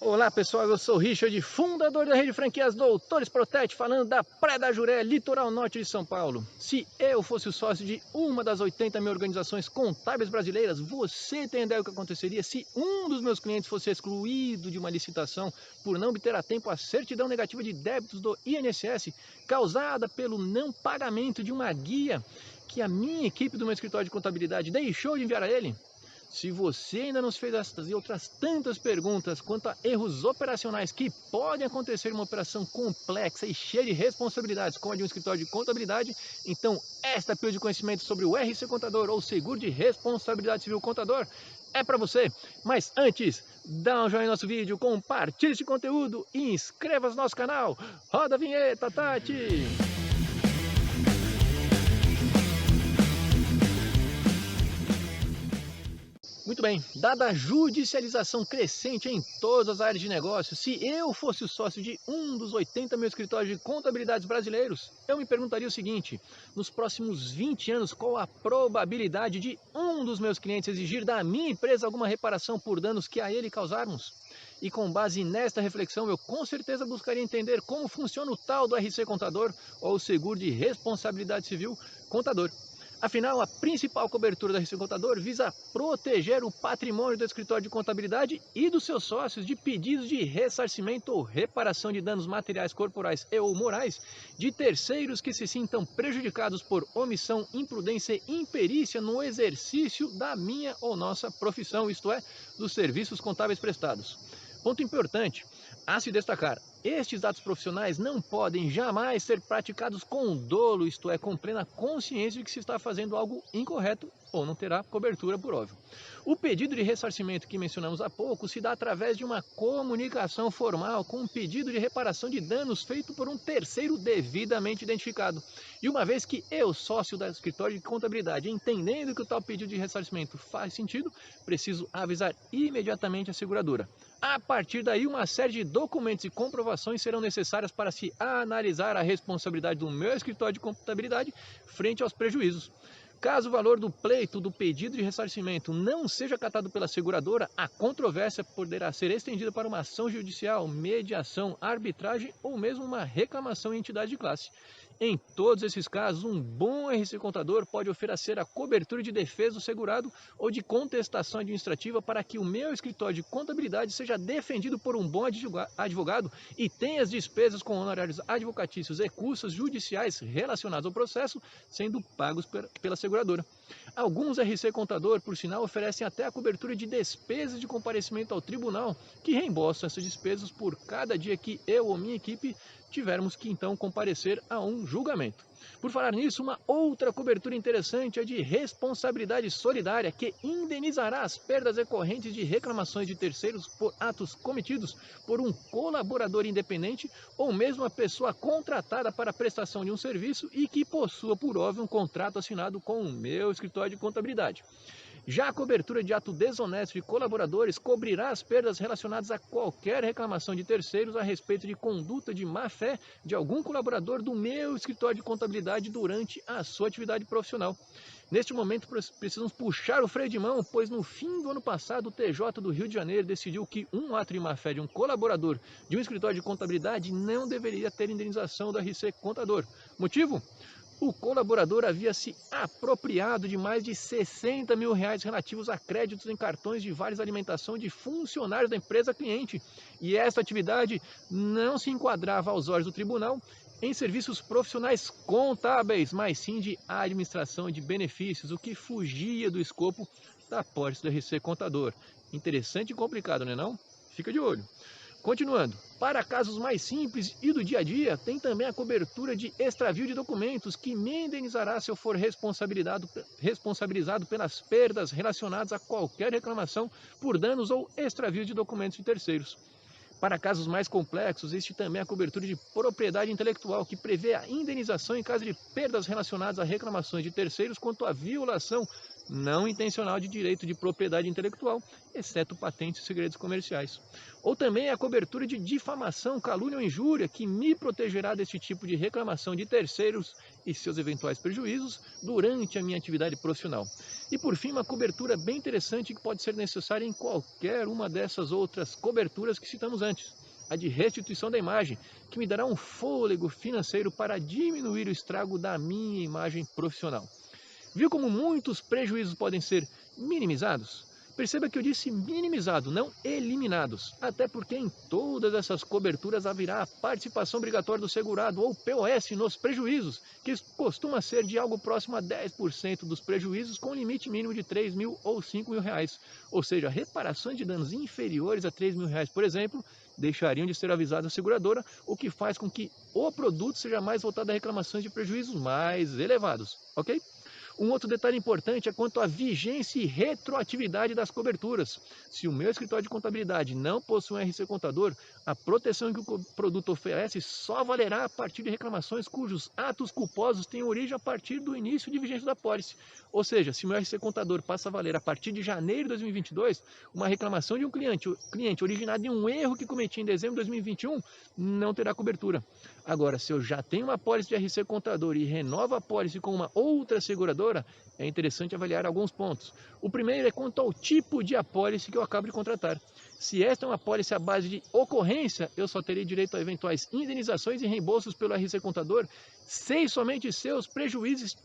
Olá pessoal, eu sou o Richard, fundador da rede de franquias Doutores Protete, falando da Praia da Juré, litoral norte de São Paulo. Se eu fosse o sócio de uma das 80 mil organizações contábeis brasileiras, você tem ideia do que aconteceria se um dos meus clientes fosse excluído de uma licitação por não obter a tempo a certidão negativa de débitos do INSS, causada pelo não pagamento de uma guia que a minha equipe do meu escritório de contabilidade deixou de enviar a ele? Se você ainda não se fez estas e outras tantas perguntas quanto a erros operacionais que podem acontecer em uma operação complexa e cheia de responsabilidades como a de um escritório de contabilidade, então esta pílula de conhecimento sobre o RC Contador ou Seguro de Responsabilidade Civil Contador é para você. Mas antes, dá um joinha no nosso vídeo, compartilhe esse conteúdo e inscreva-se no nosso canal. Roda a vinheta, Tati! Muito bem, dada a judicialização crescente em todas as áreas de negócio, se eu fosse o sócio de um dos 80 mil escritórios de contabilidades brasileiros, eu me perguntaria o seguinte: nos próximos 20 anos, qual a probabilidade de um dos meus clientes exigir da minha empresa alguma reparação por danos que a ele causarmos? E com base nesta reflexão, eu com certeza buscaria entender como funciona o tal do RC Contador ou Seguro de Responsabilidade Civil Contador. Afinal, a principal cobertura da RC Contador visa proteger o patrimônio do escritório de contabilidade e dos seus sócios de pedidos de ressarcimento ou reparação de danos materiais, corporais e ou morais de terceiros que se sintam prejudicados por omissão, imprudência e imperícia no exercício da minha ou nossa profissão, isto é, dos serviços contábeis prestados. Ponto importante a se destacar: estes atos profissionais não podem jamais ser praticados com dolo, isto é, com plena consciência de que se está fazendo algo incorreto ou não terá cobertura por óbvio. O pedido de ressarcimento que mencionamos há pouco se dá através de uma comunicação formal com um pedido de reparação de danos feito por um terceiro devidamente identificado. E uma vez que eu, sócio da escritório de contabilidade, entendendo que o tal pedido de ressarcimento faz sentido, preciso avisar imediatamente a seguradora. A partir daí, uma série de documentos e comprovações serão necessárias para se analisar a responsabilidade do meu escritório de contabilidade frente aos prejuízos. Caso o valor do pleito do pedido de ressarcimento não seja acatado pela seguradora, a controvérsia poderá ser estendida para uma ação judicial, mediação, arbitragem ou mesmo uma reclamação em entidade de classe. Em todos esses casos, um bom RC Contador pode oferecer a cobertura de defesa do segurado ou de contestação administrativa para que o meu escritório de contabilidade seja defendido por um bom advogado e tenha as despesas com honorários advocatícios e custos judiciais relacionados ao processo sendo pagos pela seguradora. Alguns RC Contador, por sinal, oferecem até a cobertura de despesas de comparecimento ao tribunal, que reembolsam essas despesas por cada dia que eu ou minha equipe tivermos que então comparecer a um julgamento. Por falar nisso, uma outra cobertura interessante é de responsabilidade solidária, que indenizará as perdas decorrentes de reclamações de terceiros por atos cometidos por um colaborador independente ou mesmo a pessoa contratada para a prestação de um serviço e que possua por óbvio um contrato assinado com o meu escritório de contabilidade. Já a cobertura de ato desonesto de colaboradores cobrirá as perdas relacionadas a qualquer reclamação de terceiros a respeito de conduta de má-fé de algum colaborador do meu escritório de contabilidade durante a sua atividade profissional. Neste momento, precisamos puxar o freio de mão, pois no fim do ano passado, o TJ do Rio de Janeiro decidiu que um ato de má-fé de um colaborador de um escritório de contabilidade não deveria ter indenização do RC Contador. Motivo? O colaborador havia se apropriado de mais de R$60 mil relativos a créditos em cartões de vales alimentação de funcionários da empresa cliente. E esta atividade não se enquadrava aos olhos do tribunal em serviços profissionais contábeis, mas sim de administração de benefícios, o que fugia do escopo da apólice do RC Contador. Interessante e complicado, não é não? Fica de olho. Continuando, para casos mais simples e do dia a dia, tem também a cobertura de extravio de documentos, que me indenizará se eu for responsabilizado pelas perdas relacionadas a qualquer reclamação por danos ou extravio de documentos de terceiros. Para casos mais complexos, existe também a cobertura de propriedade intelectual, que prevê a indenização em caso de perdas relacionadas a reclamações de terceiros quanto à violação não intencional de direito de propriedade intelectual, exceto patentes e segredos comerciais. Ou também a cobertura de difamação, calúnia ou injúria, que me protegerá deste tipo de reclamação de terceiros e seus eventuais prejuízos durante a minha atividade profissional. E por fim, uma cobertura bem interessante que pode ser necessária em qualquer uma dessas outras coberturas que citamos antes. A de restituição da imagem, que me dará um fôlego financeiro para diminuir o estrago da minha imagem profissional. Viu como muitos prejuízos podem ser minimizados? Perceba que eu disse minimizado, não eliminados, até porque em todas essas coberturas haverá a participação obrigatória do segurado, ou POS, nos prejuízos, que costuma ser de algo próximo a 10% dos prejuízos, com limite mínimo de 3 mil ou 5 mil reais. Ou seja, reparações de danos inferiores a 3 mil reais, por exemplo, deixariam de ser avisadas à seguradora, o que faz com que o produto seja mais voltado a reclamações de prejuízos mais elevados, ok? Um outro detalhe importante é quanto à vigência e retroatividade das coberturas. Se o meu escritório de contabilidade não possui um RC Contador, a proteção que o produto oferece só valerá a partir de reclamações cujos atos culposos têm origem a partir do início de vigência da apólice. Ou seja, se o meu RC Contador passa a valer a partir de janeiro de 2022, uma reclamação de um cliente originada em um erro que cometi em dezembro de 2021 não terá cobertura. Agora, se eu já tenho uma apólice de RC Contador e renovo a apólice com uma outra seguradora, é interessante avaliar alguns pontos. O primeiro é quanto ao tipo de apólice que eu acabo de contratar. Se esta é uma apólice à base de ocorrência, eu só terei direito a eventuais indenizações e reembolsos pelo RC Contador, se somente seus prejuízos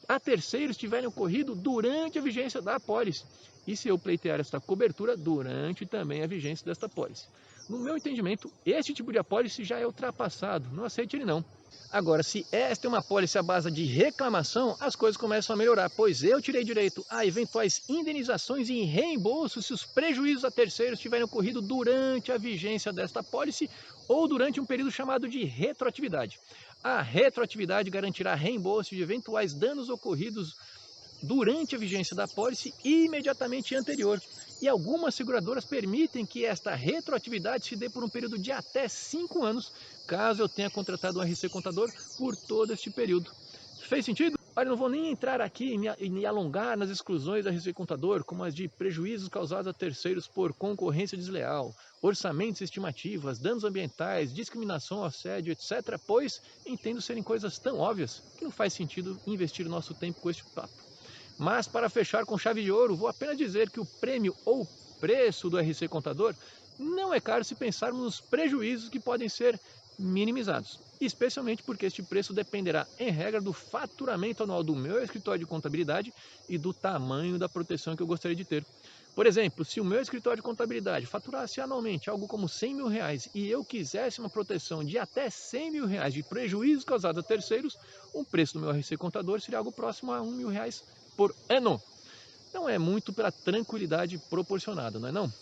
a terceiros tiverem ocorrido durante a vigência da apólice, e se eu pleitear esta cobertura durante também a vigência desta apólice. No meu entendimento, esse tipo de apólice já é ultrapassado, não aceite ele não. Agora, se esta é uma apólice à base de reclamação, as coisas começam a melhorar, pois eu tirei direito a eventuais indenizações e reembolsos se os prejuízos a terceiros tiverem ocorrido durante a vigência desta apólice ou durante um período chamado de retroatividade. A retroatividade garantirá reembolso de eventuais danos ocorridos durante a vigência da apólice imediatamente anterior. E algumas seguradoras permitem que esta retroatividade se dê por um período de até 5 anos, caso eu tenha contratado um RC Contador por todo este período. Fez sentido? Olha, não vou nem entrar aqui e me alongar nas exclusões da RC Contador, como as de prejuízos causados a terceiros por concorrência desleal, orçamentos estimativas, danos ambientais, discriminação, assédio, etc., pois entendo serem coisas tão óbvias que não faz sentido investir o nosso tempo com este papo. Mas para fechar com chave de ouro, vou apenas dizer que o prêmio ou preço do RC Contador não é caro se pensarmos nos prejuízos que podem ser minimizados, especialmente porque este preço dependerá, em regra, do faturamento anual do meu escritório de contabilidade e do tamanho da proteção que eu gostaria de ter. Por exemplo, se o meu escritório de contabilidade faturasse anualmente algo como 100 mil reais e eu quisesse uma proteção de até 100 mil reais de prejuízos causados a terceiros, o preço do meu RC Contador seria algo próximo a 1 mil reais por ano. Não é muito pela tranquilidade proporcionada, não é não?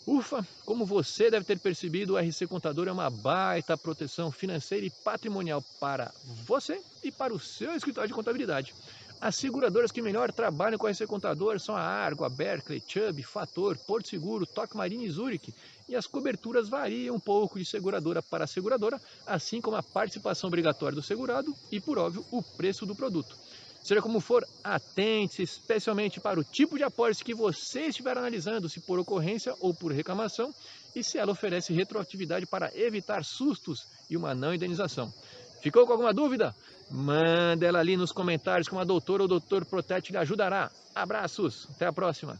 Ufa, como você deve ter percebido, o RC Contador é uma baita proteção financeira e patrimonial para você e para o seu escritório de contabilidade. As seguradoras que melhor trabalham com o RC Contador são a Argo, a Berkeley, Chubb, Fator, Porto Seguro, Toque Marine e Zurich, e as coberturas variam um pouco de seguradora para seguradora, assim como a participação obrigatória do segurado e, por óbvio, o preço do produto. Seja como for, atente-se especialmente para o tipo de apólice que você estiver analisando, se por ocorrência ou por reclamação, e se ela oferece retroatividade para evitar sustos e uma não indenização. Ficou com alguma dúvida? Manda ela ali nos comentários que uma doutora ou doutor Protete lhe ajudará. Abraços, até a próxima!